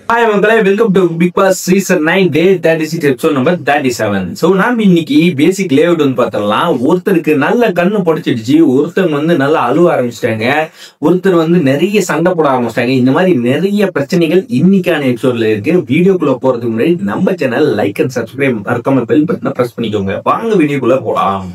Hi, welcome to Big Boss Season 9 Day 36 episode number 37. So, நாம இன்னைக்கு பேசிக் layout வந்து பார்த்தலாம். ஒருத்தருக்கு நல்ல கண்ணு படிச்சிடுச்சு, ஒருத்தர் வந்து நல்லா அழுவ ஆரம்பிச்சிட்டாங்க, ஒருத்தர் வந்து நிறைய சண்டை போட ஆரம்பிச்சிட்டாங்க. இந்த மாதிரி நிறைய பிரச்சனைகள் இன்னைக்கான எபிசோட்ல இருக்கு. வீடியோக்குள்ள போறதுக்கு முன்னாடி நம்ம சேனல் லைக் அண்ட் சப்ஸ்கிரைப் மறக்காம பெல் பட்டனை பிரஸ் பண்ணிக்கோங்க. வாங்க வீடியோக்குள்ள போலாம்.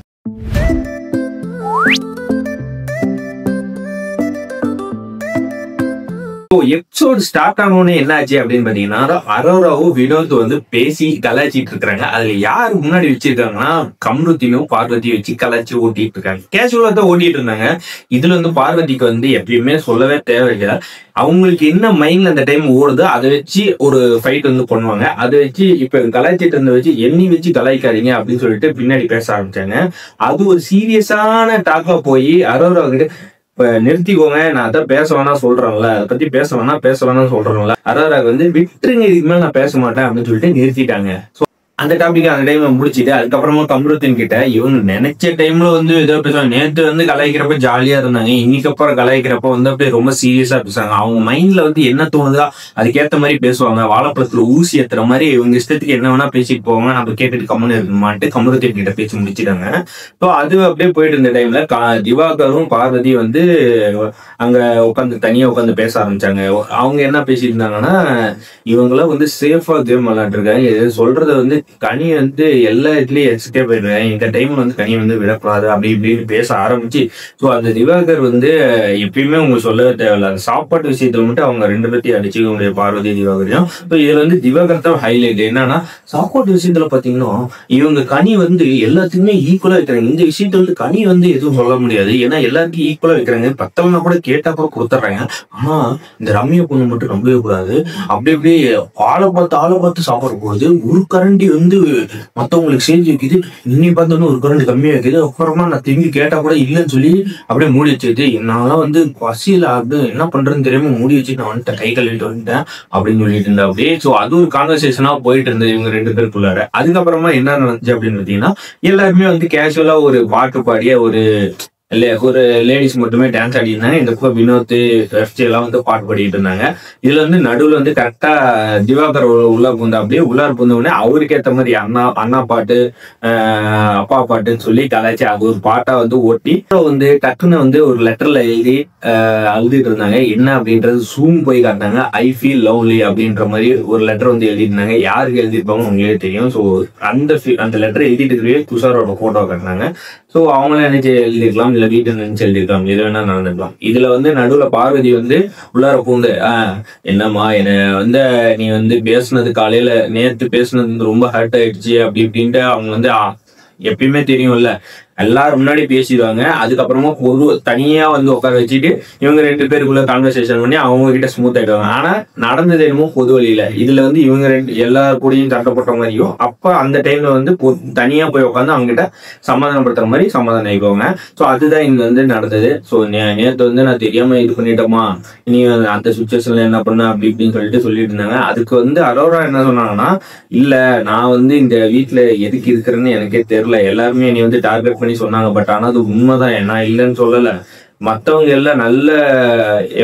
எபிசோட் ஸ்டார்ட் ஆனோன்னு என்ன ஆச்சு அப்படின்னு பாத்தீங்கன்னா, அரோராவும் வினோத் வந்து பேசி கலாய்ச்சிட்டு இருக்காங்க. அதுல யாரு முன்னாடி வச்சிருக்காங்கன்னா, கம்ருத்தியும் பார்வதியும் வச்சு கலாய்ச்சி ஓட்டிட்டு இருக்காங்க. கேஷுவலா தான் ஓட்டிட்டு இருந்தாங்க. இதுல வந்து பார்வதிக்கு வந்து எப்பயுமே சொல்லவே தேவையில்லை. அவங்களுக்கு என்ன மைண்ட்ல அந்த டைம் ஓடுதோ அதை வச்சு ஒரு ஃபைட் வந்து பண்ணுவாங்க. அதை வச்சு இப்ப கலாய்ச்சிட்டு இருந்த வச்சு எண்ணி வச்சு கலாய்க்காதீங்க அப்படின்னு சொல்லிட்டு பின்னாடி பேச ஆரம்பிச்சாங்க. அது ஒரு சீரியஸான டாக்கா போய் அரோரா கிட்ட இப்ப நிறுத்திக்கோங்க, நான் அதான் பேச வேணா சொல்றேன்ல, அதை பத்தி பேச வேணாம் சொல்றேன்ல, அரோரா வந்து விட்டுருங்க, இதுக்கு மேல நான் பேச மாட்டேன் அப்படின்னு சொல்லிட்டு நிறுத்திட்டாங்க. அந்த டாபிக் அந்த டைம்ல முடிச்சுட்டு அதுக்கப்புறமா கம்ருத்தின் கிட்ட இவங்க நினைச்ச டைம்ல வந்து ஏதோ பேசுவாங்க. நேத்து வந்து கலாய்க்கிறப்ப ஜாலியா இருந்தாங்க, இன்னைக்கு அப்புறம் கலாய்க்கிறப்ப வந்து அப்படியே ரொம்ப சீரியஸா பேசுவாங்க. அவங்க மைண்ட்ல வந்து என்ன தோணுதா அதுக்கேற்ற மாதிரி பேசுவாங்க. வாழைப்பழத்துல ஊசி ஏத்துற மாதிரி இவங்க இஷ்டத்துக்கு என்ன வேணா பேசிட்டு போவாங்க. நம்ம கேட்டுட்டு கம்முன்னு இருக்கணுமான்ட்டு கம்ருத்தின் கிட்ட பேசி முடிச்சிட்டாங்க. ஸோ அது அப்படியே போயிட்டு இருந்த டைம்ல திவாகரும் பார்வதி வந்து அங்க தனியா உட்காந்து பேச ஆரம்பிச்சாங்க. அவங்க என்ன பேசிட்டு இருந்தாங்கன்னா, இவங்களாம் வந்து சேஃபா கேம் விளையாண்டுருக்காங்க, சொல்றத வந்து கனி வந்து எல்லா இடத்துலயும் எக்ஸ்கேப் ஆயிடுவேன், இந்த டைம்ல வந்து கனி வந்து விடக்கூடாது அப்படி இப்படின்னு பேச ஆரம்பிச்சு. ஸோ அந்த திவாகர் வந்து எப்பயுமே உங்களுக்கு சொல்லவே தேவையில்ல, அந்த சாப்பாட்டு விஷயத்துல மட்டும் அவங்க ரெண்டு பேர்த்தையும் அடிச்சுக்க முடியாது, பார்வதி திவாகரையும். ஸோ இதுல வந்து திவாகர் தான் ஹைலைட். என்னன்னா, சாப்பாட்டு விஷயத்துல பாத்தீங்கன்னா இவங்க கனி வந்து எல்லாத்துக்குமே ஈக்குவலா வைக்கிறாங்க. இந்த விஷயத்த வந்து கனி வந்து எதுவும் சொல்ல முடியாது, ஏன்னா எல்லாருக்கும் ஈக்குவலா வைக்கிறாங்க. பத்தவங்க கூட கேட்டா கூட கொடுத்துட்றாங்க. ஆனா இந்த ரம்யா பொண்ணு மட்டும் நம்பவே கூடாது. அப்படி இப்படி ஆளை பார்த்து சாப்பிட போகுது. ஒரு கரண்டி வந்து மத்தவங்களுக்கு செஞ்சு வைக்குது, இன்னி பார்த்தோன்னு ஒரு கரண்டி கம்மியா வைக்குது. அப்புறமா நான் திரும்பி கேட்டா கூட இல்லைன்னு சொல்லி அப்படியே மூடி வச்சுது. என்னால வந்து பசியில அது என்ன பண்றதுன்னு தெரியாம மூடி வச்சு நான் வந்துட்டேன், கை கழுவிட்டு வந்துட்டேன் அப்படின்னு சொல்லிட்டு இருந்தேன் அப்படியே. ஸோ அது ஒரு கான்வர்சேஷனா போயிட்டு இருந்தது இவங்க ரெண்டு பேருக்குள்ளார. அதுக்கப்புறமா என்ன நடந்துச்சு அப்படின்னு பார்த்தீங்கன்னா, எல்லாருமே வந்து கேஷுவலா ஒரு பாட்டு பாடிய ஒரு லேடிஸ் மட்டுமே டான்ஸ் ஆடி இருந்தாங்க. இந்த பக்கம் வினோத் எல்லாம் வந்து பாட்டு பாடிட்டு இருந்தாங்க. இதுல வந்து நடுவில் வந்து கரெக்டா திவாகர் உள்ள பூந்தா, அப்படியே உள்ளார் பூந்த உடனே அவருக்கு ஏற்ற மாதிரி அண்ணா பாட்டு அப்பா பாட்டுன்னு சொல்லி கலாய்ச்சி அது ஒரு பாட்டா வந்து ஓட்டி வந்து டக்குன்னு வந்து ஒரு லெட்டர்ல எழுதி எழுதிட்டு இருந்தாங்க. என்ன அப்படின்றது ஜூம் போய் காட்டினாங்க. ஐ ஃபீல் லவ்லி அப்படின்ற மாதிரி ஒரு லெட்டர் வந்து எழுதிருந்தாங்க. யாருக்கு எழுதிருப்பாங்க உங்களே தெரியும். ஸோ அந்த லெட்டர் எழுதிட்டு இருக்கவே துஷாரோட போட்டோ காட்டினாங்க. ஸோ அவங்களே நினைச்சு எழுதிருக்கலாம், இல்ல வீட்டு நினைச்சு எழுதிருக்கலாம், எது வேணா நடந்துக்கலாம். இதுல வந்து நடுவுல பார்வதி வந்து உள்ளார பூந்து என்னம்மா என்ன வந்து நீ வந்து பேசுனது காலையில நேற்று பேசுனது வந்து ரொம்ப ஹர்ட் ஆயிடுச்சு அப்படி இப்படின்ட்டு அவங்க வந்து எப்பயுமே தெரியும்ல, எல்லாரும் முன்னாடி பேசிடுவாங்க. அதுக்கப்புறமா பொது தனியா வந்து உட்கார வச்சுட்டு இவங்க ரெண்டு பேருக்குள்ள கான்வர்சேஷன் பண்ணி அவங்க கிட்ட ஸ்மூத் ஆயிடுவாங்க. ஆனா நடந்தது என்னமோ பொது வழியில. இதுல வந்து இவங்க ரெண்டு எல்லாரு கூடயும் சண்டைப்பட்ட மாதிரியும் அப்ப அந்த டைம்ல வந்து தனியா போய் உட்காந்து அவங்க கிட்ட சமாதானப்படுத்துற மாதிரி சமாதானம் ஆயிக்குவாங்க. ஸோ அதுதான் இங்க வந்து நடந்தது. ஸோ நேற்று வந்து நான் தெரியாம இது பண்ணிட்டோமா, இனி அந்த சுச்சுவேஷன்ல என்ன பண்ண அப்படி இப்படின்னு சொல்லிட்டு இருந்தாங்க. அதுக்கு வந்து அரோரா என்ன சொன்னாங்கன்னா, இல்ல நான் வந்து இந்த வீட்டுல எதுக்கு இருக்கிறேன்னு எனக்கே தெரியல, எல்லாருமே நீ வந்து டார்கெட் பண்ணி சொன்னாங்க, பட் ஆனா அது உண்மைதான், நான் இல்லைன்னு சொல்லல. மற்றவங்க எல்லாம் நல்ல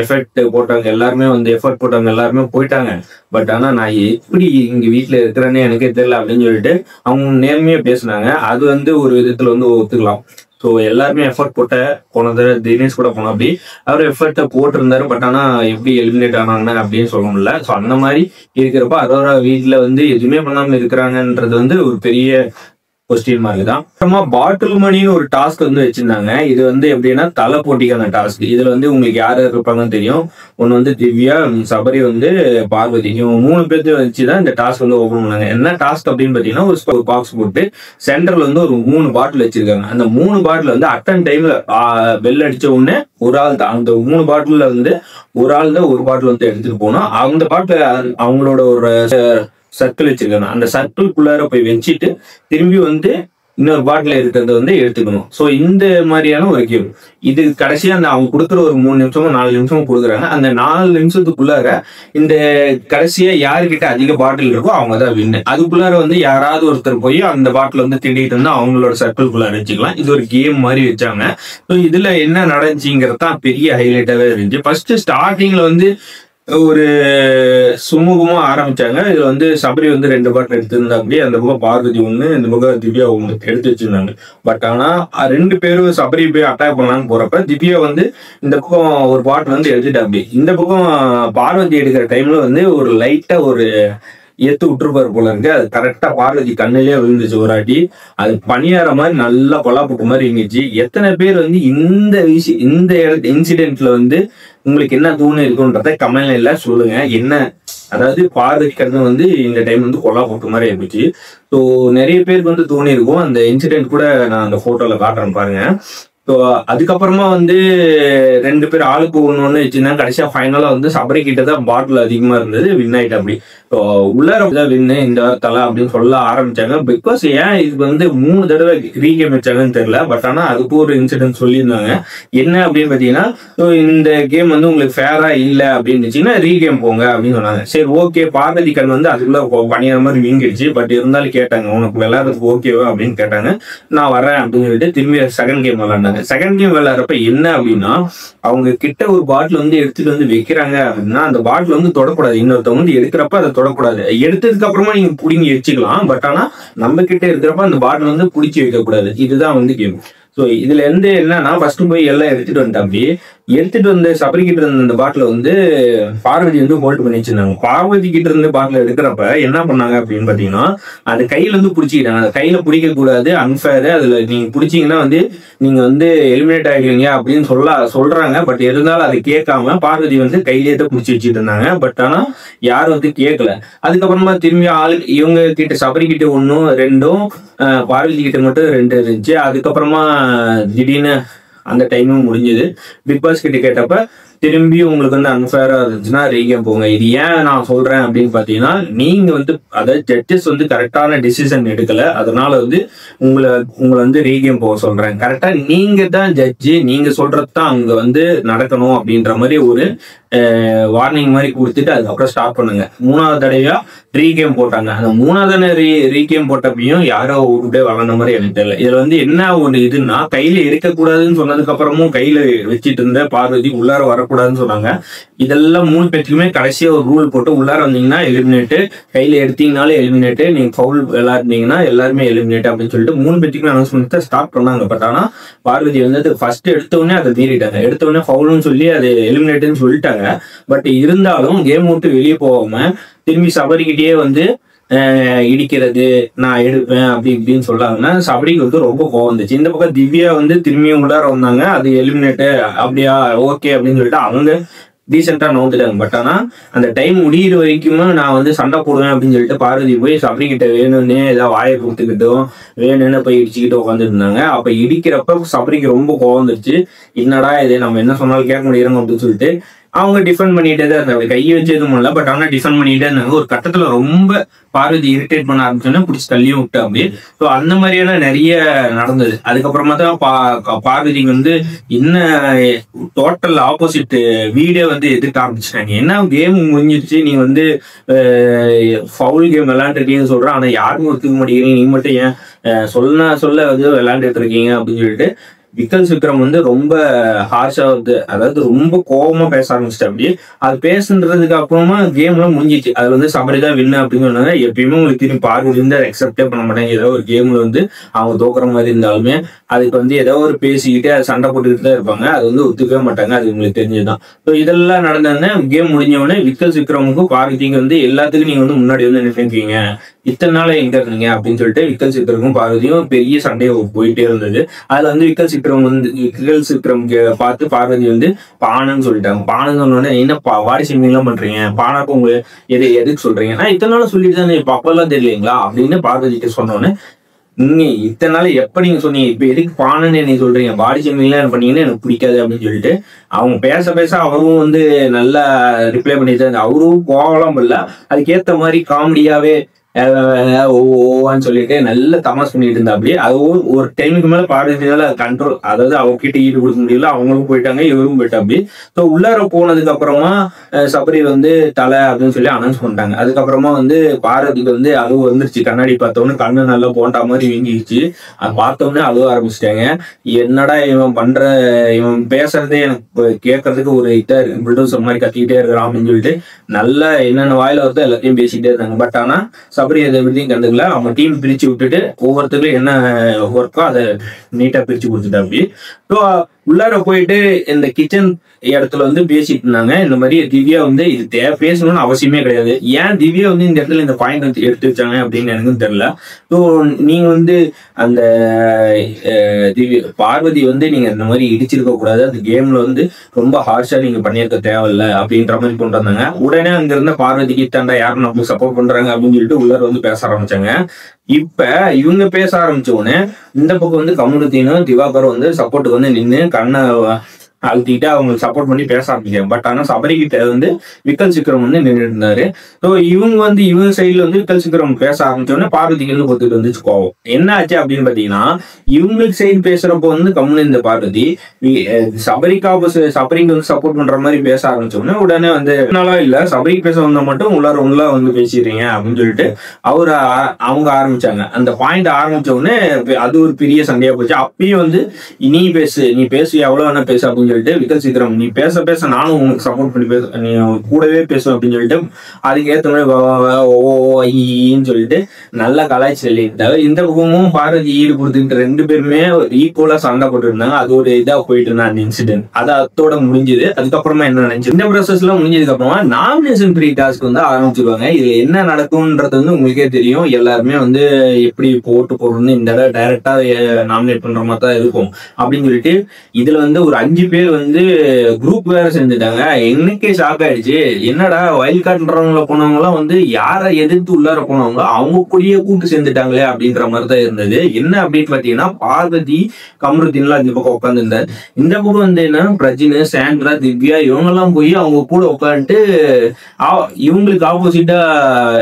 எஃபெக்ட் போட்டாங்க, எல்லாருமே வந்து எஃபர்ட் போட்டாங்க, எல்லாருமே போயிட்டாங்க. பட் ஆனா நான் எப்படி இங்க வீட்டுல இருக்கிறேன்னு எனக்கே தெரியல அப்படின்னு சொல்லிட்டு அவங்க நேர்மையா பேசினாங்க. அது வந்து ஒரு விதத்துல வந்து ஒத்துக்கலாம். ஸோ எல்லாருமே எஃபர்ட் போனது தினேஷ் கூட போனோம், அப்படி அவர் எஃபர்ட்டை போட்டிருந்தாரு. பட் ஆனா எப்படி எலிமினேட் ஆனாங்க அப்படின்னு சொல்ல முடியல. ஸோ அந்த மாதிரி இருக்கிறப்ப அரோரா வீட்டுல வந்து எதுவுமே பண்ணாம இருக்கிறாங்கன்றது வந்து ஒரு பெரிய கொஸ்டின் மார்க் தான். அப்புறமா பாட்டில் மணின்னு ஒரு டாஸ்க் வந்து வச்சிருந்தாங்க. இது வந்து எப்படின்னா தலை போட்டிக்கான டாஸ்க். இதுல வந்து உங்களுக்கு யார் இருப்பாங்கன்னு தெரியும். ஒன்னு வந்து திவ்யா, சபரி வந்து பார்வதி, இவங்க 3 பேர்த்து வச்சுதான் இந்த டாஸ்க் வந்து ஓபன் பண்ணாங்க. என்ன டாஸ்க் அப்படின்னு பாத்தீங்கன்னா, ஒரு பாக்ஸ் போட்டு சென்டர்ல வந்து ஒரு 3 பாட்டில் வச்சிருக்காங்க. அந்த 3 பாட்டில் வந்து அட்டன் டைம்ல பெல் அடிச்ச உடனே ஒரு ஆள் தான் அந்த 3 பாட்டில்ல வந்து ஒரு ஆள் தான் ஒரு பாட்டில் வந்து எடுத்துட்டு போனோம். அந்த பாட்டில் அவங்களோட ஒரு சர்க்கிள் வச்சிருக்காங்க. அந்த சர்க்கிள்குள்ளார போய் வச்சுட்டு திரும்பி வந்து இன்னொரு பாட்டில் இருக்கிறத வந்து எடுத்துக்கணும். ஸோ இந்த மாதிரியான ஒரு கேம் இது. கடைசியா அந்த அவங்க கொடுக்குற ஒரு 3 நிமிஷமோ 4 நிமிஷமோ கொடுக்குறாங்க. அந்த 4 நிமிஷத்துக்குள்ளார இந்த கடைசியா யாருக்கிட்ட அதிக பாட்டில் இருக்கோ அவங்க தான் வின்னு. அதுக்குள்ளார வந்து யாராவது ஒருத்தர் போய் அந்த பாட்டில் வந்து திண்டிட்டு இருந்தா அவங்களோட சர்க்கிள்குள்ளார வச்சுக்கலாம். இது ஒரு கேம் மாதிரி வச்சாங்க. ஸோ இதுல என்ன நடந்துச்சுங்கிறது தான் பெரிய ஹைலைட்டாவே இருந்துச்சு. ஃபர்ஸ்ட் ஸ்டார்டிங்ல வந்து ஒரு சுமூகமா ஆரம்பிச்சாங்க. இதுல வந்து சபரி வந்து 2 பாட்டில் எடுத்திருந்தாப்படி, அந்த பக்கம் பார்வதி ஒண்ணு, இந்த பக்கம் திவ்யா ஒண்ணு எடுத்து வச்சிருந்தாங்க. பட் ஆனா 2 பேரும் சபரி போய் அட்டாக் பண்ணலான்னு போறப்ப திவ்யா வந்து இந்த பக்கம் ஒரு பாட்டில் வந்து எடுத்துட்டாப்படி. இந்த பக்கம் பார்வதி எடுக்கிற டைம்ல வந்து ஒரு லைட்டா ஒரு ஏத்து விட்டுருப்பாரு போல இருக்கு. அது கரெக்டா பார்வதி கண்ணிலே விழுந்துச்சு ஒரு அடி. அது பணியாற மாதிரி நல்லா கொலாப்புட்டு மாதிரி இருந்துச்சு. எத்தனை பேர் வந்து இந்த இன்சிடென்ட்ல வந்து உங்களுக்கு என்ன தோணு இருக்குன்றத கமெண்ட்ல சொல்லுங்க. என்ன அதாவது பார்வதி கண்ணு வந்து இந்த டைம் வந்து கொலா போட்டு மாதிரி இருந்துச்சு. ஸோ நிறைய பேருக்கு வந்து தோணி இருக்கும். அந்த இன்சிடென்ட் கூட நான் அந்த போட்டோல காட்டுறேன் பாருங்க. ஸோ அதுக்கப்புறமா வந்து 2 பேர் ஆளுக்கு ஒன்று வச்சுருந்தாங்க. கடைசியா ஃபைனலா வந்து சபரி கிட்ட தான் பாட்டில் அதிகமா இருந்தது, வின் ஆயிட்டு அப்படி. ஸோ உள்ளார வின்னு இந்த தலை அப்படின்னு சொல்ல ஆரம்பிச்சாங்க. பிகாஸ் ஏன் இது வந்து 3 தடவை ரீகேம் வச்சாங்கன்னு தெரியல. பட் ஆனா அதுக்கு ஒரு இன்சிடென்ட் சொல்லியிருந்தாங்க. என்ன அப்படின்னு பாத்தீங்கன்னா, இந்த கேம் வந்து உங்களுக்கு ஃபேரா இல்லை அப்படின்னு இருந்துச்சுன்னா ரீகேம் போங்க அப்படின்னு சொன்னாங்க. சரி ஓகே, பார்வதி கண் வந்து அதுக்குள்ள பணியாற மாதிரி வீங்கிடுச்சு. பட் இருந்தாலும் கேட்டாங்க, உனக்கு விளையாடுறதுக்கு ஓகேவா அப்படின்னு கேட்டாங்க. நான் வரேன் அப்படின்னு சொல்லிட்டு திரும்பி செகண்ட் கேம் விளையாண்டாங்க. செகண்ட் கேம் விளையாடுறப்ப என்ன அப்படின்னா, அவங்க கிட்ட ஒரு பாட்டில் வந்து எடுத்துட்டு வந்து வைக்கிறாங்க அப்படின்னா அந்த பாட்டில் வந்து தொடக்கூடாது. இன்னொருத்தவங்க வந்து எடுக்கிறப்ப அதை தொடக்கூடாது. எடுத்ததுக்கு அப்புறமா நீங்க புடிங்கி வச்சுக்கலாம். பட் ஆனா நம்ம கிட்ட இருக்கிறப்ப அந்த பாட்டில் வந்து புடிச்சு வைக்க கூடாது. இதுதான் வந்து கேம். ஸோ இதுல இருந்து என்னன்னா, ஃபர்ஸ்ட் போய் எல்லாம் எடுத்துட்டு வந்துட்டாப்படி. எடுத்துட்டு வந்து சபரி கிட்ட இருந்த அந்த பாட்டில வந்து பார்வதி வந்து ஹோல்ட் பண்ணி வச்சிருந்தாங்க. பார்வதி கிட்ட இருந்து பாட்டில எடுக்கிறப்ப என்ன பண்ணாங்க அப்படின்னு பாத்தீங்கன்னா, அது கையில இருந்து பிடிச்சிக்கிட்டாங்க. அந்த கையில பிடிக்க கூடாது, அன்ஃபேர். அதுல நீங்க பிடிச்சீங்கன்னா வந்து நீங்க வந்து எலிமினேட் ஆகிடுவீங்க அப்படின்னு சொல்றாங்க. பட் இருந்தாலும் அதை கேட்காம பார்வதி வந்து கையிலே தான் பிடிச்சி வச்சுட்டு இருந்தாங்க. பட் ஆனா யாரும் வந்து கேட்கல. அதுக்கப்புறமா திரும்பி இவங்க கிட்ட சபரி கிட்ட 1 2 பார்வதி கிட்ட மட்டும் 2 இருந்துச்சு. அதுக்கப்புறமா திடீர்னு அந்த டைமும் முடிஞ்சது. பிக் பாஸ் கிட்ட கேட்டப்ப திரும்பி உங்களுக்கு வந்து அன்ஃபேரா இருந்துச்சுன்னா ரீகேம் போங்க. இது ஏன் நான் சொல்றேன் அப்படின்னு பாத்தீங்கன்னா, நீங்க வந்து அதாவது ஜட்ஜஸ் வந்து கரெக்டான டிசிஷன் எடுக்கல. அதனால வந்து உங்களை வந்து ரீகேம் போக சொல்றேன். கரெக்டா நீங்க தான் ஜட்ஜி, நீங்க சொல்றதுதான் அங்க வந்து நடக்கணும் அப்படின்ற மாதிரி ஒரு வார்னிங் மாதிரி கொடுத்துட்டு அதுக்கப்புறம் ஸ்டார்ட் பண்ணுங்க. 3வது தடவையா ரீகேம் போட்டாங்க. அந்த 3வது ரீகேம் போட்டப்பையும் யாரோ விட்டு வளர்ந்த மாதிரி எனக்கு தெரியல. இதுல வந்து என்ன ஒரு இதுன்னா, கையில எடுக்கக்கூடாதுன்னு சொன்னதுக்கு அப்புறமும் கையில வச்சிட்டு இருந்த பார்வதி உள்ளார வரக்கூடாதுன்னு சொன்னாங்க. இதெல்லாம் 3 பேருக்குமே கடைசியா ஒரு ரூல் போட்டு உள்ளார வந்தீங்கன்னா எலிமினேட்டு, கையில எடுத்தீங்கனாலும் எலிமினேட்டு, நீங்க ஃபவுல் விளையாடுனீங்கன்னா எல்லாருமே எலிமினேட் அப்படின்னு சொல்லிட்டு 3 பேருக்குமே அனௌன்ஸ்மெண்ட் ஸ்டார்ட் பண்ணாங்க. பட் ஆனா பார்வதி வந்து ஃபர்ஸ்ட் எடுத்தவொடனே அதை மீறிட்டாங்க. எடுத்தவொடனே ஃபவுல்னு சொல்லி அது எலிமினேட்டுன்னு சொல்லிட்டாங்க. பட் இருந்தாலும் கேம் விட்டு வெளியே போகாம திரும்பி சபரிக்கிட்டே வந்து இடிக்கிறது, நான் எடுப்பேன் அப்படி இப்படின்னு சொல்லாங்கன்னா சபரிக்கு வந்து ரொம்ப கோவம் வந்துச்சு. இந்த பக்கம் திவ்யா வந்து திரும்பியும் உள்ளார வந்தாங்க. அது எலிமினேட்டு அப்படியா ஓகே அப்படின்னு சொல்லிட்டு அவங்க டீசெண்டா நோந்துட்டாங்க. பட் ஆனா அந்த டைம் முடிகிற வரைக்குமே நான் வந்து சண்டை போடுவேன் அப்படின்னு சொல்லிட்டு பார்வதி போய் சபரி கிட்ட வேணும்னே ஏதாவது வாயை கொடுத்துக்கிட்டும் வேணும்னு போய் இடிச்சுக்கிட்டு உட்காந்துட்டு இருந்தாங்க. அப்ப இடிக்கிறப்ப சபரிக்கு ரொம்ப கோவம் வந்துருச்சு. என்னடா இது, நம்ம என்ன சொன்னாலும் கேட்க முடியறோம் அப்படின்னு சொல்லிட்டு அவங்க டிஃபெண்ட் பண்ணிட்டே தான் இருந்தாங்க. கையை வச்சு எதுவும் இல்லை. பட் ஆனால் டிஃபெண்ட் பண்ணிட்டே இருந்தாங்க. ஒரு கட்டத்துல ரொம்ப பார்வதி இரிட்டேட் பண்ண ஆரம்பிச்சோன்னா பிடிச்சி தள்ளியும் விட்டு அப்படி. ஸோ அந்த மாதிரியான நிறைய நடந்தது. அதுக்கப்புறமா தான் பார்வதி வந்து என்ன டோட்டல் ஆப்போசிட் வீடே வந்து எதிர்க்க ஆரம்பிச்சிட்டாங்க. என்ன கேம் முடிஞ்சிருச்சு, நீ வந்து ஃபவுல் கேம் விளையாண்டுருக்கீங்கன்னு சொல்றேன். ஆனா யாருக்கும் ஒத்துக்க மாட்டேங்கிறீங்க, நீ மட்டும் ஏன் சொல்ல வந்து விளையாண்டுட்டு இருக்கீங்க அப்படின்னு சொல்லிட்டு விக்கல்ஸ் விக்ரம் வந்து ரொம்ப ஹார்ஷா வந்து, அதாவது ரொம்ப கோபமா பேச ஆரம்பிச்சிட்டு அப்படி. அது பேசுன்றதுக்கு அப்புறமா கேம்லாம் முடிஞ்சிச்சு. அது வந்து சபரி தான் வின்னு அப்படின்னு சொன்னாங்க. எப்பயுமே உங்களுக்கு திரும்பி பார்வதி வந்து அக்செப்டே பண்ண மாட்டாங்க. ஏதோ ஒரு கேம்ல வந்து அவங்க தோக்குற மாதிரி இருந்தாலுமே அதுக்கு வந்து ஏதோ ஒரு பேசிக்கிட்டு அது சண்டை போட்டுக்கிட்டு தான் இருப்பாங்க. அது வந்து ஒத்துக்கவே மாட்டாங்க. அது உங்களுக்கு தெரிஞ்சதுதான். ஸோ இதெல்லாம் நடந்தோடனே கேம் முடிஞ்சவொடனே விக்கல்ஸ் விக்ரமுக்கும் பார்வதிக்கு வந்து எல்லாத்துக்கும் நீங்க வந்து முன்னாடி வந்து நினைக்கிறீங்க, இத்தனை நாள் எங்க இருந்தீங்க அப்படின்னு சொல்லிட்டு விக்கல்ஸ் விக்ரமும் பார்வதியும் பெரிய சண்டையை போயிட்டே இருந்தது. அதுல வந்து விக்கல்ஸ் விக்ரம் பார்த்து பார்வதி வந்து பானன்னு சொல்லிட்டாங்க. பானன்னு சொன்னோடனே என்ன வாடி சிம்மிங்லாம் பண்றீங்க, பானாக்கு உங்க எதுக்கு சொல்றீங்க, நான் இத்தனை நாள் சொல்லிட்டு தான் இப்ப அப்பெல்லாம் தெரியலீங்களா அப்படின்னு பார்வதிட்டு சொன்னோன்னே, நீங்க இத்தனை நாள் எப்ப நீங்க சொன்னீங்க, இப்ப எதுக்கு பானன்னு நீங்க சொல்றீங்க, பாடி ஷேமிங்லாம் பண்ணீங்கன்னா எனக்கு பிடிக்காது அப்படின்னு சொல்லிட்டு அவங்க பேச அவரும் வந்து நல்லா ரிப்ளை பண்ணிட்டு அவரும் கோவலாம் இல்ல, அதுக்கேத்த மாதிரி காமெடியாவே ஓவான்னு சொல்லிட்டு நல்ல தமாஸ் பண்ணிட்டு இருந்தா. அப்படியே அது ஒரு டைமுக்கு மேல பாடுறதுனால கண்ட்ரோல், அதாவது அவங்க கிட்ட ஈடு கொடுக்க முடியல, அவங்களும் போயிட்டாங்க, இவரும் போயிட்டா. அப்படி ஸோ உள்ளார போனதுக்கு அப்புறமா சபரி வந்து தலை அப்படின்னு சொல்லி அனௌன்ஸ் பண்ணிட்டாங்க. அதுக்கப்புறமா வந்து பார்வதிக்கு வந்து அழுவு வந்துருச்சு. கண்ணாடி பார்த்தோன்னே கண்ணு நல்லா போண்டா மாதிரி வீங்கிடுச்சு. அது பார்த்தோன்னே அழுவ ஆரம்பிச்சிட்டாங்க. என்னடா இவன் பேசுறதே எனக்கு கேட்கறதுக்கு ஒரு இதா இருக்கு, புல்டோசர் மாதிரி கத்திக்கிட்டே இருக்கிறான் அப்படின்னு சொல்லிட்டு நல்லா என்னென்ன வாயில வருதோ எல்லாத்தையும் பேசிக்கிட்டே இருந்தாங்க. பட் ஆனா சபரி அதை எப்படியும் கண்டுக்கல. அவங்க டீம் பிரிச்சு விட்டுட்டு ஒவ்வொருத்தருக்கும் என்ன ஒர்க்கோ அதை நீட்டா பிரிச்சு கொடுத்துட்டா. அப்படி ஸோ உள்ளார போயிட்டு இந்த கிச்சன் இடத்துல வந்து பேசிட்டு இருந்தாங்க. இந்த மாதிரி திவ்யா வந்து இது பேசணும்னு அவசியமே கிடையாது. ஏன் திவ்யா வந்து இந்த இடத்துல இந்த பாயிண்ட் வந்து எடுத்து வச்சாங்க அப்படின்னு எனக்கும் தெரியல. ஸோ நீங்க வந்து அந்த பார்வதி வந்து நீங்க இந்த மாதிரி இடிச்சிருக்க கூடாது, அந்த கேம்ல வந்து ரொம்ப ஹார்ஷா நீங்க பண்ணியிருக்க தேவையில்ல அப்படின்ற மாதிரி கொண்டு வந்தாங்க. உடனே அங்க இருந்த பார்வதிக்கு தாண்டா யாரும் நமக்கு சப்போர்ட் பண்றாங்க அப்படின்னு சொல்லிட்டு உள்ளார வந்து பேச ஆரம்பிச்சாங்க. இப்ப இவங்க பேச ஆரம்பிச்ச உடனே இந்த பக்கம் வந்து கமருதீனும் திவாகரும் வந்து சப்போர்ட்டுக்கு வந்து நின்று கண்ணை அழுத்திக்கிட்டு அவங்களுக்கு சப்போர்ட் பண்ணி பேச ஆரம்பிச்சாங்க. பட் ஆனா சபரிக்கிட்ட வந்து விக்கல் சிக்கரம் வந்து நின்றுட்டு இருந்தாரு. ஸோ இவங்க சைட்ல வந்து விக்கல் சிக்கரம் பேச ஆரம்பிச்சோடனே பார்வதிக்கு வந்து கொடுத்துட்டு வந்துச்சு கோவம். என்ன ஆச்சு அப்படின்னு பாத்தீங்கன்னா, இவங்களுக்கு சைடு பேசுறப்போ வந்து கம்முன்னு இந்த பார்வதி சபரிக்கு வந்து சப்போர்ட் பண்ற மாதிரி பேச ஆரம்பிச்சோடனே உடனே வந்து நல்லா இல்ல சபரிக்கு பேச வந்தா மட்டும் உள்ளார வந்து பேசிடுறீங்க அப்படின்னு சொல்லிட்டு அவங்க ஆரம்பிச்சாங்க. அந்த பாயிண்ட் ஆரம்பிச்ச உடனே அது ஒரு பெரிய சண்டையா போச்சு. அப்பயும் வந்து நீ பேசு எவ்வளவு வேணா பேசு அப்படின்னு சொல்லிட்டு விக்கல் சீக்கிரம் நீ பேச நானும் உங்களுக்கு சப்போர்ட் பண்ணி நீ கூடவே பேசுவேன் அப்படின்னு சொல்லிட்டு அதுக்கு ஏற்ற மாதிரி சொல்லிட்டு நல்லா கலாய்ச்சி சொல்லியிருந்தாங்க. இந்த பக்கமும் பார்வதி ஈடு கொடுத்துக்கிட்டு ரெண்டு பேருமே ஈக்குவலா சண்டை போட்டு இருந்தாங்க. அது ஒரு இதா போயிட்டு இருந்தா அந்த இன்சிடென்ட் அது அதோட முடிஞ்சது. அதுக்கப்புறமா என்ன நினைச்சு இந்த ப்ராசஸ் எல்லாம் முடிஞ்சதுக்கு அப்புறமா நாமினேஷன் ப்ரீ டாஸ்க் வந்து ஆரம்பிச்சிருவாங்க. இதுல என்ன நடக்கும்ன்றது வந்து உங்களுக்கே தெரியும். எல்லாருமே வந்து எப்படி போடணும்னு இந்த தடவை டைரக்டா நாமினேட் பண்ற மாதிரி தான் இருக்கும் அப்படின்னு சொல்லிட்டு இதுல வந்து ஒரு 5 பேர் வந்து குரூப் வேற செஞ்சுட்டாங்க. எனக்கே ஷாக் ஆயிடுச்சு. என்னடா வயல் காட்டுறவங்கள போனவங்க எல்லாம் வந்து யாரை எதிர்த்து உள்ளார போனவங்க அவங்க கூடயே கூட்டு சேர்ந்துட்டாங்களே அப்படின்ற மாதிரி தான் இருந்தது. என்ன அப்படின்னு பாத்தீங்கன்னா, பார்வதி கமருதீன்லாம் இந்த பக்கம் உட்காந்து இருந்தார். இந்த பக்கம் வந்து என்ன பிரஜின், சாண்ட்ரா, திவ்யா இவங்க எல்லாம் போய் அவங்க கூட உட்காந்துட்டு இவங்களுக்கு ஆப்போசிட்டா,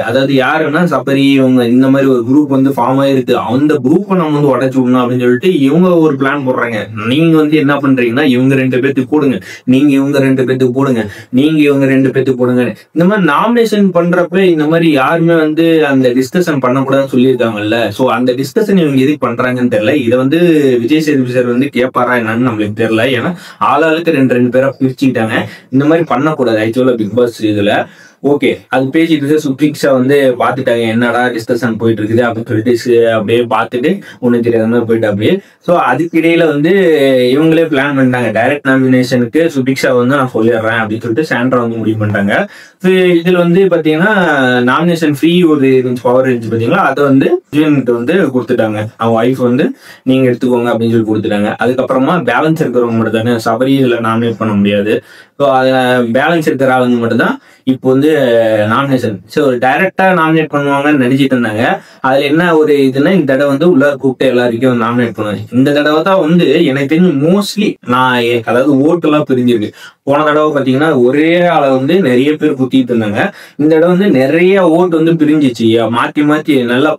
அதாவது யாருன்னா சபரி இவங்க இந்த மாதிரி ஒரு குரூப் வந்து ஃபார்ம் ஆயிருக்கு, அந்த குரூப்பை நம்ம வந்து உடைச்சு விடணும் அப்படின்னு சொல்லிட்டு இவங்க ஒரு பிளான் போடுறாங்க. நீங்க வந்து என்ன பண்றீங்கன்னா இவங்க 2 பேத்துக்கு போடுங்க, நீங்க இவங்க 2 பேத்துக்கு போடுங்க, நீங்க இவங்க 2 பேத்துக்கு போடுங்க. இந்த மாதிரி நாமினேஷன் பண்றப்ப இந்த மாதிரி யாருமே வந்து அந்த டிஸ்கஷன் பண்ணக்கூடாதுன்னு சொல்லியிருக்காங்கல்ல. சோ அந்த டிஸ்கஷன் இவங்க எதுக்கு பண்றாங்கன்னு தெரியல. இதை வந்து விஜய் சேதுபதி சார் வந்து கேட்பாரா என்னன்னு நம்மளுக்கு தெரியல. ஏன்னா ஆளாளுக்கு 2 பேரா பிரிச்சுக்கிட்டாங்க. இந்த மாதிரி பண்ணக்கூடாது ஆக்சுவலா பிக் பாஸ் இதுல. ஓகே, அது பேசிட்டு சுப்ரீக்ஷா வந்து பாத்துட்டாங்க என்னடா டிஸ்கஷன் போயிட்டு இருக்குது அப்படின்னு சொல்லிட்டு அப்படியே பார்த்துட்டு ஒண்ணு தெரியாத மாதிரி போயிட்டு அப்படியே. ஸோ அதுக்கிடையில வந்து இவங்களே பிளான் பண்ணிட்டாங்க, டைரக்ட் நாமினேஷனுக்கு சுப்ரீக்ஷா வந்து நான் சொல்லிடுறேன் அப்படின்னு சொல்லிட்டு சாண்ட்ரா வந்து முடிவு பண்ணிட்டாங்க. இதுல வந்து பாத்தீங்கன்னா நாமினேஷன் ஃப்ரீ ஒரு பவர் இருந்துச்சு பாத்தீங்களா, அதை வந்து வந்து கொடுத்துட்டாங்க. அவங்க ஒய்ஃப் வந்து நீங்க எடுத்துக்கோங்க அப்படின்னு சொல்லி கொடுத்துட்டாங்க. அதுக்கப்புறமா பேலன்ஸ் இருக்கிறவங்க மட்டும் தானே சபரி இதுல நாமினேட் பண்ண முடியாது. ஸோ பேலன்ஸ் இருக்கிற ஆளுங்க மட்டும் தான் இப்போ வந்து நாமினேஷன். ஸோ டைரக்டா நாமினேட் பண்ணுவாங்கன்னு நினைச்சிட்டு இருந்தாங்க. அதுல என்ன ஒரு இதுன்னா, இந்த தடவை வந்து உள்ளார கூப்பிட்டு எல்லாருக்கும் நாமினேட் பண்ணுவாங்க. இந்த தடவை தான் வந்து எனக்கு தெரிஞ்சு மோஸ்ட்லி அதாவது ஓட்டு எல்லாம் பிரிஞ்சிருக்கு. போன தடவை பாத்தீங்கன்னா ஒரே ஆளை வந்து நிறைய பேர் குத்திட்டு இருந்தாங்க. இந்த தடவை வந்து நிறைய ஓட்டு வந்து பிரிஞ்சிச்சு மாத்தி நல்லா.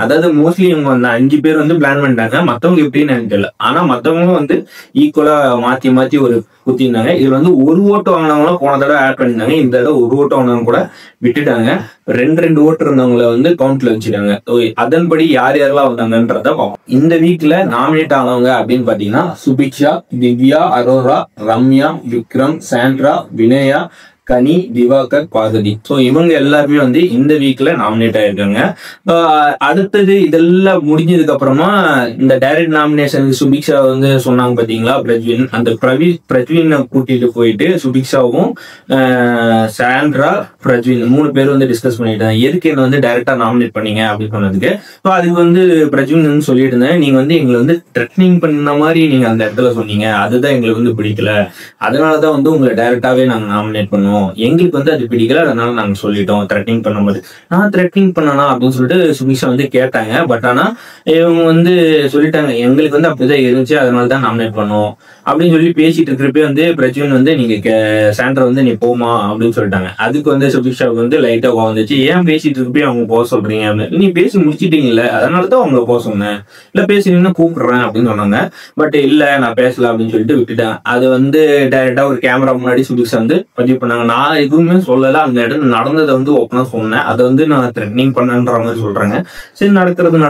அதாவது மோஸ்ட்லி இவங்க அந்த 5 பேர் வந்து பிளான் பண்ணிட்டாங்க. மத்தவங்க எப்படின்னு எனக்கு தெரியல. ஆனா மத்தவங்களும் வந்து ஈக்குவலா மாத்தி ஒரு குத்திருந்தாங்க. இதுல வந்து ஒரு ஓட்டு வாங்கினவங்களும் போன தடவை ஆட் பண்ணிருந்தாங்க. இந்த தடவை ஒரு ஓட்டு வாங்கினவங்க கூட விட்டுட்டாங்க. 2 ஓட்டு இருந்தவங்களை வந்து கவுண்ட்ல வச்சுட்டாங்க. அதன்படி யார் யாரெல்லாம் வந்தாங்கன்றத பார்ப்போம். இந்த வீக்ல நாமினேட் ஆனவங்க அப்படின்னு பாத்தீங்கன்னா சுபிக்ஷா, திவ்யா, அரோரா, ரம்யா, விக்ரம், சாண்ட்ரா, வினயா, கனி, திவாகர், பார்வதி. ஸோ இவங்க எல்லாருமே வந்து இந்த வீக்ல நாமினேட் ஆயிருக்காங்க. அடுத்தது இதெல்லாம் முடிஞ்சதுக்கு அப்புறமா இந்த டைரக்ட் நாமினேஷன் சுபிக்ஷா வந்து சொன்னாங்க பாத்தீங்களா, பிரஜ்வின். அந்த பிரஜ்வினை கூட்டிட்டு போயிட்டு சுபிக்ஷாவும் சாண்ட்ரா, பிரஜ்வின் 3 பேர் வந்து டிஸ்கஸ் பண்ணிட்டாங்க. எதுக்கு என்ன வந்து டைரக்டா நாமினேட் பண்ணீங்க அப்படின்னு சொன்னதுக்கு. ஸோ அதுக்கு வந்து பிரஜ்வின் வந்து சொல்லிட்டு இருந்தேன், நீங்க வந்து எங்களை வந்து த்ரெட்னிங் பண்ண மாதிரி நீங்க அந்த இடத்துல சொன்னீங்க, அதுதான் எங்களுக்கு வந்து பிடிக்கல, அதனாலதான் வந்து உங்களை டைரக்டாவே நாங்க நாமினேட் பண்ணுவோம், எங்களுக்கு வந்து அது பிடிக்கல, அதனால நாங்க சொல்லிட்டோம் த்ரெட்னிங் பண்ணும்போது. நான் த்ரெட்னிங் பண்ணனா அப்படின்னு சொல்லிட்டு சுபிக்ஷா வந்து கேட்டாங்க. பட் ஆனா இவங்க வந்து சொல்லிட்டாங்க, எங்களுக்கு வந்து அப்படிதான் இருந்துச்சு, அதனால தான் நாமினேட் பண்ணுவோம் அப்படின்னு சொல்லி பேசிட்டு இருக்கிறப்ப வந்து பிரச்சனை வந்து நீங்க சாண்ட்ரா வந்து நீ போமா அப்படின்னு சொல்லிட்டாங்க. அதுக்கு வந்து சுபிக்ஷாவுக்கு வந்து லைட்டா கோவம் வந்துச்சு. ஏன் பேசிட்டு இருக்கப்ப அவங்க போக சொல்றீங்க அப்படின்னு. நீ பேசி முடிச்சிட்டீங்கல்ல, அதனாலதான் அவங்கள போக சொன்னேன், இல்ல பேசுறீங்கன்னா கூப்பிடுறேன் அப்படின்னு சொன்னாங்க. பட் இல்ல நான் பேசல அப்படின்னு சொல்லிட்டு விட்டுட்டேன். அது வந்து டைரக்டா ஒரு கேமரா முன்னாடி சுபிக்ஷா வந்து பதிவு பண்ணாங்க. நான் எதுவுமே சொல்லல, அந்த இடம் நடந்ததை வந்து ஓப்பனா சொன்னேன், அதை வந்து நான் த்ரெட்னிங் பண்ணன்ற மாதிரி சொல்றாங்க. சரி நடக்கிறதும்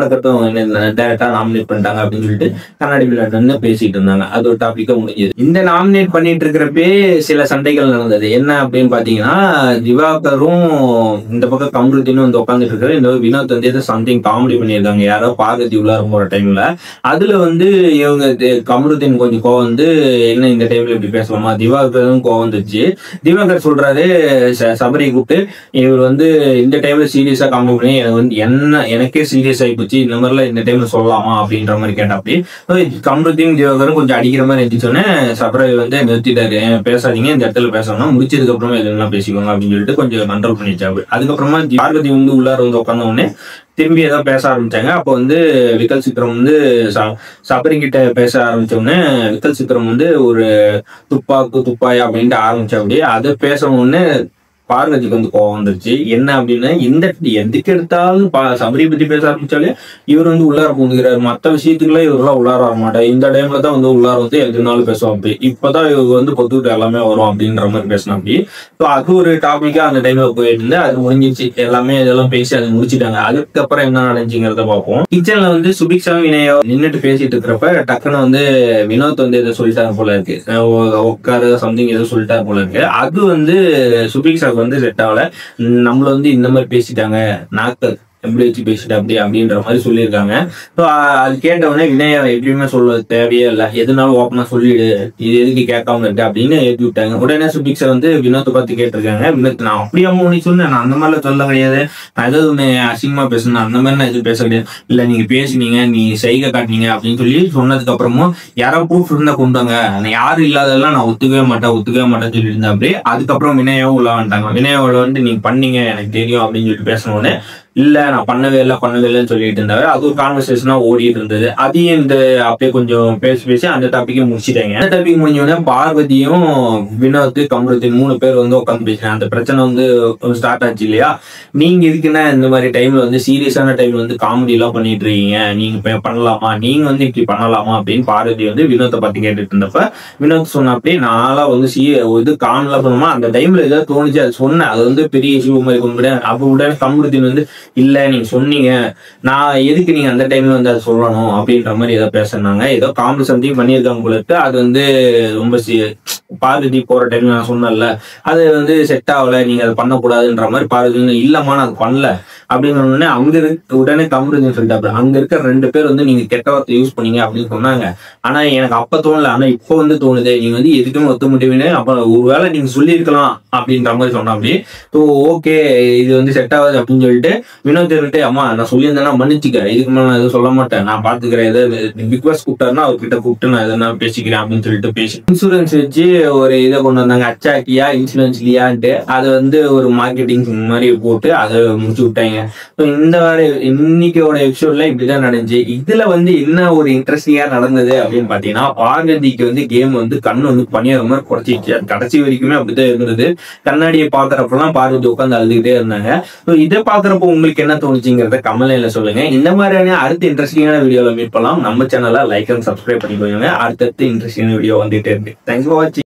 டைரக்டா நாமினேட் பண்ணிட்டாங்க அப்படின்னு சொல்லிட்டு கண்ணாடி விளையாட்டுன்னு பேசிட்டு இருந்தாங்க. அது ஒரு டாபிக்கா முடிஞ்சது. இந்த நாமினேட் பண்ணிட்டு இருக்கிறப்பே சில சண்டைகள் நடந்தது. என்ன அப்படின்னு பாத்தீங்கன்னா, திவாகரும் இந்த பக்கம் கம்ருதீனும் வந்து உட்காந்துட்டு இருக்காரு. இந்த வினோத் வந்து ஏதோ சம்திங் காமெடி பண்ணியிருக்காங்க, யாரோ பார்வதி உள்ளார போற டைம்ல. அதுல வந்து இவங்க கம்ருதீன் கொஞ்சம் கோவம் வந்து, என்ன இந்த டைம்ல இப்படி பேசலாமா, திவாகரும் கோவம் வந்துச்சு. திவாகர் சொல்றாரு சபரியை கூப்பிட்டு, இவர் வந்து இந்த டைம்ல சீரியஸா காமெடி பண்ணி எனக்கு வந்து எனக்கே சீரியஸ் ஆகி போச்சு, இந்த மாதிரிலாம் இந்த டைம்ல சொல்லலாமா அப்படின்ற மாதிரி கேட்டாப்படி. கம்ருதீன் திவாகரும் கொஞ்சம் அடிக்கிற மாதிரி இருந்துச்சோன்னே சபரி வந்து நிறுத்திட்டாரு, பேசாதீங்க, இந்த இடத்துல பேசணும்னா முடிச்சதுக்கு அப்புறமா எதுனா பேசிக்கோங்க அப்படின்னு சொல்லிட்டு கொஞ்சம் கண்ட்ரோல் பண்ணிச்சாரு. அதுக்கப்புறமா பார்வதி வந்து உள்ளார வந்து உட்கார்ந்த உடனே திரும்பி ஏதாவது பேச ஆரம்பிச்சாங்க. அப்போ வந்து விக்கல் சித்திரம் வந்து சபரி கிட்ட பேச ஆரம்பிச்ச உடனே விக்கல் சித்திரம் வந்து ஒரு துப்பாயா அப்படின்ட்டு ஆரம்பிச்சா. அப்படி அதை பேச உடனே பார்வதிக்கு வந்து கோவம் வந்துருச்சு. என்ன அப்படின்னா, எதுக்கு எடுத்தாலும் சபரி பத்தி பேச ஆரம்பிச்சாலே இவர் வந்து உள்ளார பூந்துக்கிறாரு, மற்ற விஷயத்துக்குலாம் இவரெல்லாம் உள்ளார வர மாட்டார், இந்த டைம்ல தான் வந்து உள்ளார வந்து எதுனாலும் பேசுவோம், அப்படி இப்பதான் இவர் வந்து பொத்துக்கிட்டு எல்லாமே வரும் அப்படின்ற மாதிரி பேசினா. அப்படி அது ஒரு டாபிக்கா அந்த டைம்ல போயிட்டு இருந்து அது முடிஞ்சிச்சு. எல்லாமே இதெல்லாம் பேசி அதை முடிச்சுட்டாங்க. அதுக்கப்புறம் என்ன நடந்துச்சுங்கிறத பார்ப்போம். கிச்சன்ல வந்து சுபிக்ஷா வினயோ நின்றுட்டு பேசிட்டு இருக்கிறப்ப டக்குன்னு வந்து வினோத் வந்து எதோ சொல்லிட்டாரு போல இருக்கு, உட்காரு சம்திங் ஏதோ சொல்லிட்டாரு போல இருக்கு. அது வந்து சுபிக்ஷா வந்து செட் ஆகல. நம்மள வந்து இந்த மாதிரி பேசிட்டாங்க, நாக்கு எப்படி வச்சு பேசிட்டு அப்படின்ற மாதிரி சொல்லியிருக்காங்க. ஸோ அது கேட்டவுடனே வினயா எப்படியுமே சொல்ல தேவையே இல்லை, எதுனாலும் ஓப்பனா சொல்லிடு, இது எதுக்கு கேட்காம இருக்கு அப்படின்னு ஏற்றி விட்டாங்க. உடனே சுபிக்ஷா வந்து வினோத்தை பார்த்து கேட்டிருக்காங்க. வினோத், நான் அப்படியே நீ சொன்னேன், நான் அந்த மாதிரிலாம் சொல்ல கிடையாது, நான் ஏதாவது ஒன்று அசிங்கமா பேசணும் அந்த மாதிரி நான் எதுவும் பேச கிடையாது, இல்லை நீங்க பேசுனீங்க, நீ செய்கை காட்டினீங்க அப்படின்னு சொல்லி சொன்னதுக்கு அப்புறமும் யாரோ ப்ரூஃப் இருந்தா கொண்டு வாங்க, நான் யாரும் இல்லாதெல்லாம் நான் ஒத்துக்கவே மாட்டேன்னு சொல்லியிருந்தேன். அப்படி அதுக்கப்புறம் வினயாவும் உள்ள வந்துட்டாங்க. வினயாவோட வந்து நீங்க பண்ணீங்க எனக்கு தெரியும் அப்படின்னு சொல்லிட்டு பேசணுன்னே, இல்ல நான் பண்ணவே இல்லைன்னு சொல்லிட்டு இருந்தாரு. அது ஒரு கான்வர்சேஷனா ஓடிட்டு இருந்தது. அதையும் இந்த அப்படியே கொஞ்சம் பேசி அந்த டாபிக்கை முடிச்சிட்டாங்க. அந்த டாபிக் முடிஞ்சோடனே பார்வதியும் வினோத் கம்ருதீன் 3 பேர் வந்து உட்காந்து பேசினாங்க. அந்த பிரச்சனை வந்து ஸ்டார்ட் ஆச்சு இல்லையா, நீங்க இருக்குன்னா இந்த மாதிரி டைம்ல வந்து சீரியஸான டைம்ல வந்து காமெடி எல்லாம் பண்ணிட்டு இருக்கீங்க, நீங்க பண்ணலாமா, நீங்க வந்து இப்படி பண்ணலாமா அப்படின்னு பார்வதி வந்து வினோத்தை பத்தி கேட்டுட்டு இருந்தப்ப வினோத் சொன்ன, அப்படியே நான்லாம் வந்து இது காமெடிலாம் பண்ணுமா, அந்த டைம்ல ஏதாவது தோணுச்சு அது சொன்னேன், அது வந்து பெரிய இஷ்யூ மாதிரி கொண்டு. அப்ப உடனே கம்ருதீன் வந்து, இல்ல நீங்க சொன்னீங்க, நான் எதுக்கு நீங்க அந்த டைம்ல வந்து அதை சொல்லணும் அப்படின்ற மாதிரி ஏதோ பேசினாங்க. ஏதோ காமெடி சம்திங் பண்ணியிருக்காங்க உங்களுக்கு. அது வந்து ரொம்ப பார்வதி போற டைம்ல நான் சொன்னேன்ல, அது வந்து செட் ஆகல, நீங்க அதை பண்ணக்கூடாதுன்ற மாதிரி பார்வதி இல்லம்மா நான் அது பண்ணல அப்படின்னு சொன்னோடனே உடனே கம்ருதீன் சொல்லிட்டாரு, அங்க இருக்க 2 பேர் வந்து நீங்க கெட்ட வார்த்தை யூஸ் பண்ணீங்க அப்படின்னு சொன்னாங்க. ஆனா எனக்கு அப்ப தோணல, ஆனா இப்போ வந்து தோணுது, நீங்க வந்து எதுக்குமே ஒத்து முடிவுன்னு அப்ப ஒருவேளை நீங்க சொல்லியிருக்கலாம் அப்படின்ற மாதிரி சொன்னா. அப்படி ஓகே இது வந்து செட் ஆகாது அப்படின்னு சொல்லிட்டு வினோத் கிட்ட, அம்மா நான் சொல்லியிருந்தேன்னா மன்னிச்சுக்க, இதுக்கு மேலே நான் எதுவும் சொல்ல மாட்டேன், நான் பாத்துக்கிறேன், எதாவது ரிக்வஸ்ட் கூப்பிட்டாருன்னா அவர்கிட்ட கூப்பிட்டு நான் எதனா பேசிக்கிறேன் அப்படின்னு சொல்லிட்டு பேசி இன்சூரன்ஸ் வச்சு ஒரு இதை கொண்டு வந்தாங்க, அச்சாக்கியா இன்சூரன்ஸ் இல்லையான்ட்டு. அதை வந்து ஒரு மார்க்கெட்டிங் மாதிரி போட்டு அதை முடிச்சு விட்டாங்க. இந்த இன்னைக்கோட எபிசோட்ல இப்படிதான் நடந்துச்சு. இதுல வந்து என்ன ஒரு இன்ட்ரெஸ்டிங்கா நடந்தது அப்படின்னு பாத்தீங்கன்னா, பார்வதிக்கு வந்து கேம் வந்து கண்ணு வந்து பணியாற மாதிரி குறைச்சிச்சு. கடைசி வரைக்குமே அப்படிதான் இருந்தது. கண்ணாடியை பாக்குறப்பெல்லாம் பார்வதி உட்காந்து அழுதுகிட்டே இருந்தாங்க. இதை பாக்குறப்போ உங்களுக்கு என்ன தோணுச்சுங்கிறத கமெண்ட்ல சொல்லுங்க. இந்த மாதிரியான அடுத்த இன்ட்ரெஸ்டிங்கான வீடியோல மீட் பண்ணலாம். நம்ம சேனலை லைக் அண்ட் சப்ஸ்கிரைப் பண்ணிக்கோங்க. அடுத்தடுத்து இன்ட்ரெஸ்டிங்கான வீடியோ வந்துட்டே இருக்கு. தேங்க்ஸ் ஃபார் வாட்சிங்.